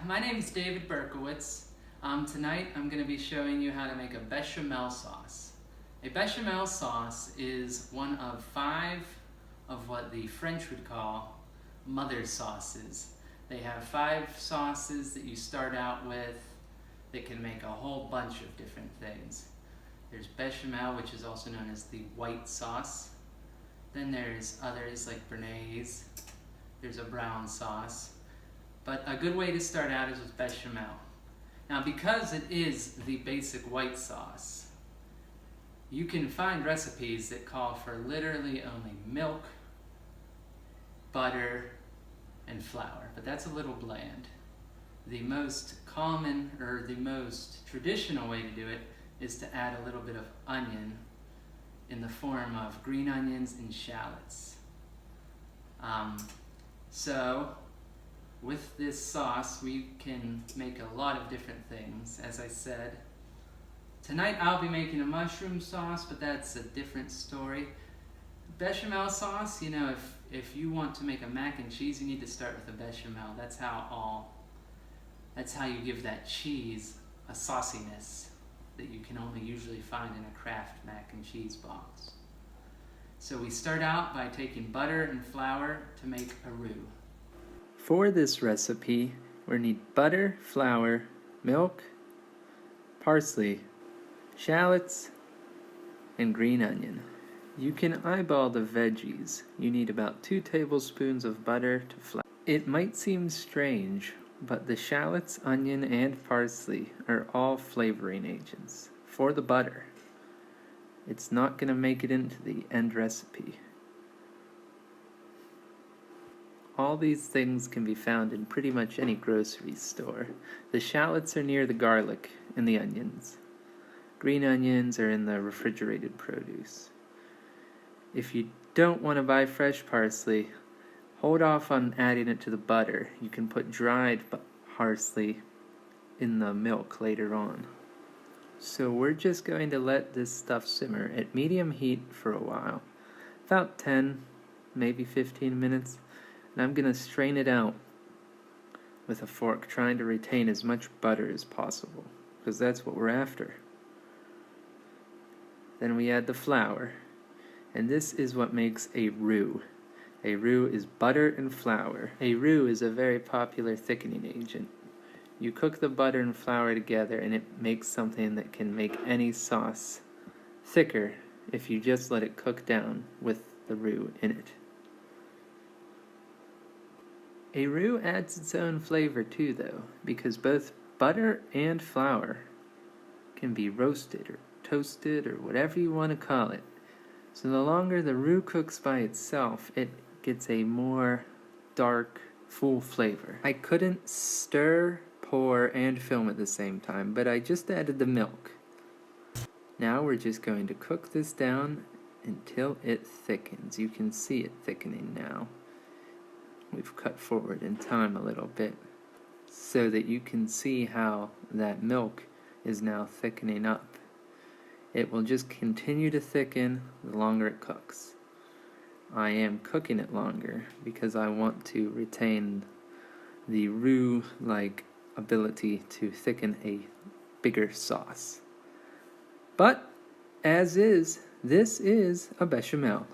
my name is David Berkowitz. Tonight I'm going to be showing you how to make a bechamel sauce. A bechamel sauce is one of 5 of what the French would call mother sauces. They have 5 sauces that you start out with that can make a whole bunch of different things. There's bechamel, which is also known as the white sauce. Then there's others like béarnaise. There's a brown sauce. But a good way to start out is with bechamel. Now, because it is the basic white sauce, you can find recipes that call for literally only milk, butter, and flour, but that's a little bland. The most common, or the most traditional way to do it is to add a little bit of onion in the form of green onions and shallots. So with this sauce, we can make a lot of different things. As I said, tonight I'll be making a mushroom sauce, but that's a different story. Bechamel sauce, you know, if you want to make a mac and cheese, you need to start with a bechamel. That's how you give that cheese a sauciness that you can only usually find in a Kraft mac and cheese box. So we start out by taking butter and flour to make a roux. For this recipe, we'll need butter, flour, milk, parsley, shallots, and green onion. You can eyeball the veggies. You need about 2 tablespoons of butter to flour. It might seem strange, but the shallots, onion, and parsley are all flavoring agents for the butter. It's not going to make it into the end recipe. All these things can be found in pretty much any grocery store. The shallots are near the garlic and the onions. Green onions are in the refrigerated produce. If you don't want to buy fresh parsley, hold off on adding it to the butter. You can put dried parsley in the milk later on. So we're just going to let this stuff simmer at medium heat for a while. About 10, maybe 15 minutes. And I'm going to strain it out with a fork, trying to retain as much butter as possible, because that's what we're after. Then we add the flour, and this is what makes a roux. A roux is butter and flour. A roux is a very popular thickening agent. You cook the butter and flour together, and it makes something that can make any sauce thicker if you just let it cook down with the roux in it. A roux adds its own flavor too, though, because both butter and flour can be roasted or toasted or whatever you want to call it. So the longer the roux cooks by itself, it gets a more dark, full flavor. I couldn't stir, pour, and film at the same time, but I just added the milk. Now we're just going to cook this down until it thickens. You can see it thickening now. We've cut forward in time a little bit so that you can see how that milk is now thickening up. It will just continue to thicken the longer it cooks. I am cooking it longer because I want to retain the roux-like ability to thicken a bigger sauce. But, as is, this is a bechamel.